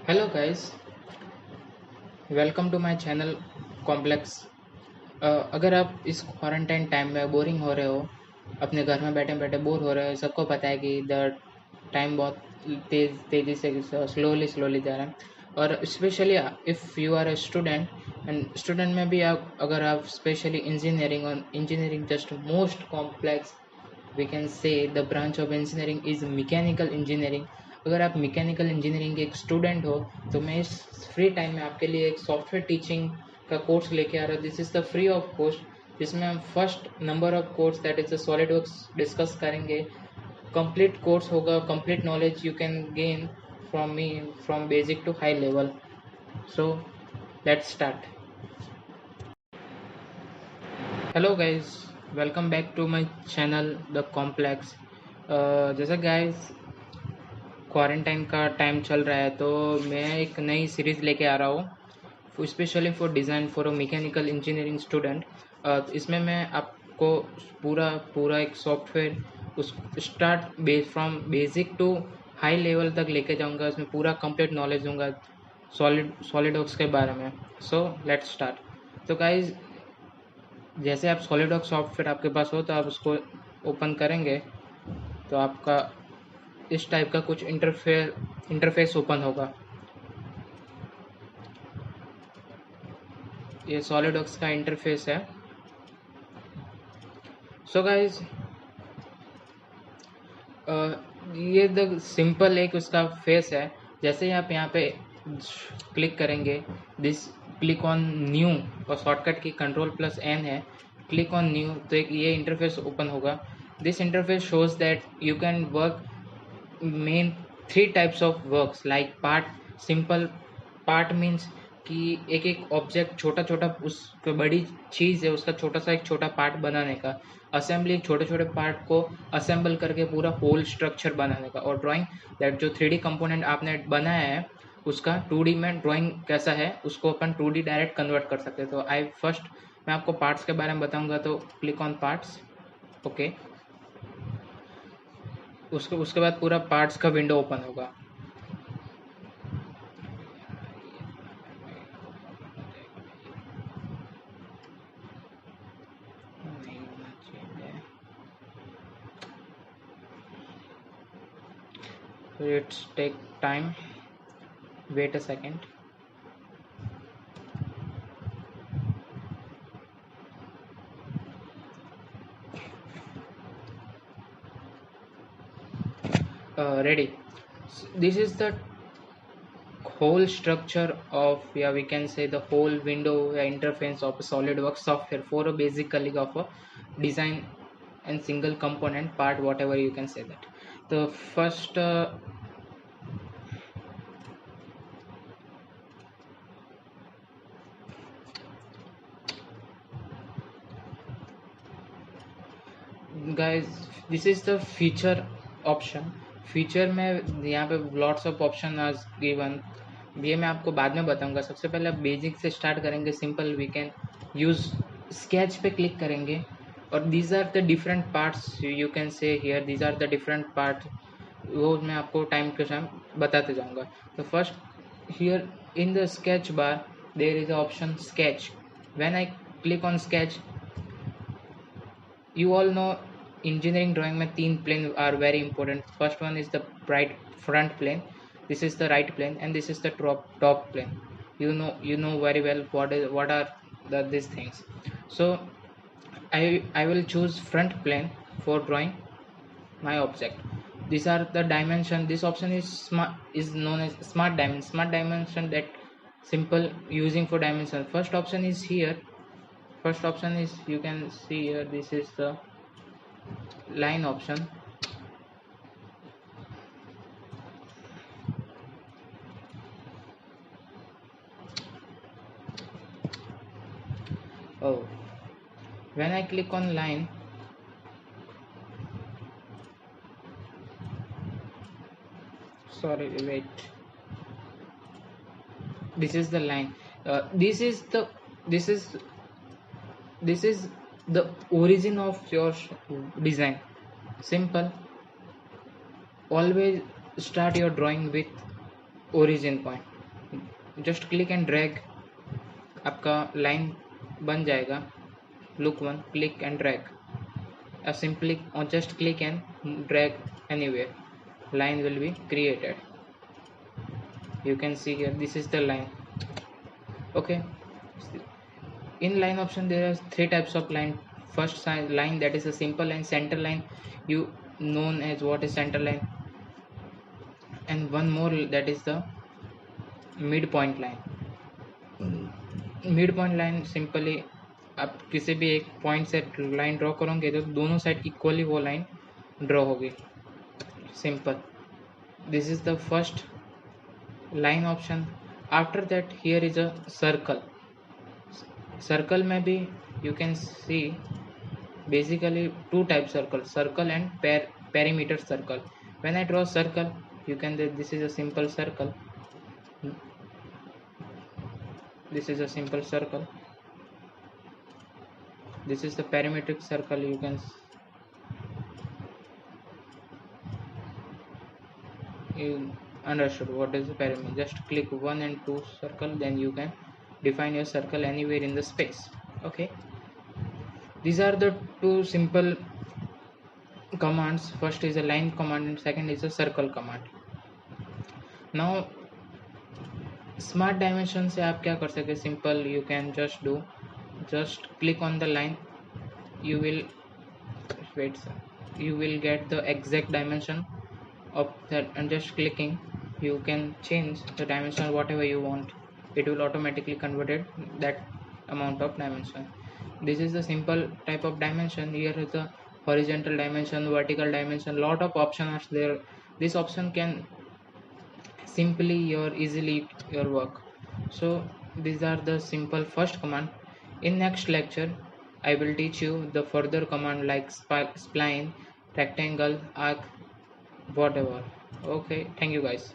Hello guys, welcome to my channel complex. अगर आप इस क्वारंटाइन टाइम में बोरिंग हो रहे हो, अपने घर में बैठे बैठे बोर हो रहे हो, सबको पता है कि द टाइम बहुत तेज़ी से स्लोली स्लोली जा रहा है। और specially if you are a student and student में भी आप अगर आप स्पेशली इंजीनियरिंग और engineering just most complex we can say the branch of engineering is mechanical engineering. अगर आप मैकेनिकल इंजीनियरिंग के एक स्टूडेंट हो तो मैं इस फ्री टाइम में आपके लिए एक सॉफ्टवेयर टीचिंग का कोर्स लेके आ रहा हूँ। This is the free of cost, जिसमें हम first number of course that is the solid works discuss करेंगे। कंप्लीट कोर्स होगा, complete knowledge you can gain from me from basic to high level. So let's start. Hello guys, welcome back to my channel the complex. जैसा guys quarantine का time चल रहा है तो मैं एक नई सीरीज़ लेके आ रहा हूँ specially for design for a mechanical engineering student. इसमें मैं आपको पूरा पूरा एक सॉफ्टवेयर उस start from basic to high level तक लेके जाऊँगा। इसमें पूरा कंप्लीट नॉलेज दूंगा सॉलिडवर्क्स के बारे में। सो लेट्स स्टार्ट। तो गाइज, जैसे आप सॉलिडवर्क्स सॉफ्टवेयर आपके पास हो तो आप उसको ओपन करेंगे तो आपका इस टाइप का कुछ इंटरफेस ओपन होगा। ये सॉलिडवर्क्स का इंटरफेस है। सो गाइज, ये द सिंपल एक उसका फेस है। जैसे ही आप यहाँ पे क्लिक करेंगे, दिस क्लिक ऑन न्यू और शॉर्टकट की कंट्रोल+N है। क्लिक ऑन न्यू तो एक ये इंटरफेस ओपन होगा। This interface shows that you can work main 3 types of works like part. Simple part means कि एक एक ऑब्जेक्ट छोटा छोटा उस बड़ी चीज़ है उसका छोटा सा एक छोटा पार्ट बनाने का। असेंबली छोटे छोटे पार्ट को असेंबल करके पूरा होल स्ट्रक्चर बनाने का। और ड्राइंग दैट जो 3D कंपोनेंट आपने बनाया है उसका 2D में ड्राइंग कैसा है उसको अपन 2D डायरेक्ट कन्वर्ट कर सकते हैं। तो मैं आपको पार्ट्स के बारे में बताऊंगा। तो क्लिक ऑन पार्ट्स। ओके, उसके बाद पूरा पार्ट्स का विंडो ओपन होगा। It's take time, wait a second. Ready. This is the whole structure of, yeah, we can say the whole window interface of a SolidWorks software for a basically of a design and single component part, whatever you can say that. The first guys, this is the feature option. Feature में यहाँ पे lots of option are given. ये मैं आपको बाद में बताऊंगा। सबसे पहले आप बेसिक से स्टार्ट करेंगे। Simple we can use sketch पे क्लिक करेंगे और these are the different parts you can see here. These are the different part, वो मैं आपको टाइम के टाइम बताते जाऊंगा। तो first here in the sketch bar there is option sketch. When I click on sketch, you all know engineering drawing में 3 plane are very important. First one is the right front plane, this is the right plane, and this is the top plane. You know very well what are these things. So I will choose front plane for drawing my object. These are the dimension. This option is known as smart dimension, that simple using for dimension. First option is here. First option is, you can see here, this is the line option. Oh, when I click on line, sorry, wait, this is the line. This is the origin of your design. Simple, always start your drawing with origin point. Just click and drag, आपका line बन जाएगा. Look one, click and drag. Simply or just click and drag anywhere, line will be created. You can see here, this is the line. Okay, in line option there are three types of line. First line, that is a simple line. Center line, you known as what is center line. And one more, that is the midpoint line. midpoint line simply आप किसी भी एक point से line draw करोगे तो दोनों side equally वो line draw होगी. Simple. This is the first line option. After that, here is a circle. Circle में भी you can see basically two type circle, circle and perimeter circle. When I draw circle, you can, this is a simple circle. This is a simple circle. This is the perimetric circle. You can, you understood what is the perimeter. Just click 1 and 2 circle, then you can define your circle anywhere in the space. Okay, these are the two simple commands. First is a line command and second is a circle command. Now smart dimension से आप क्या कर सकते, simple, you can just do, just click on the line, you will wait sir, you will get the exact dimension of that, and just clicking you can change the dimension whatever you want. It will automatically converted that amount of dimension. This is the simple type of dimension. Here is the horizontal dimension, vertical dimension, lot of options are there. This option can simply easily your work. So these are the simple first command. In next lecture I will teach you the further command like spline, rectangle, arc, whatever. Okay, thank you guys.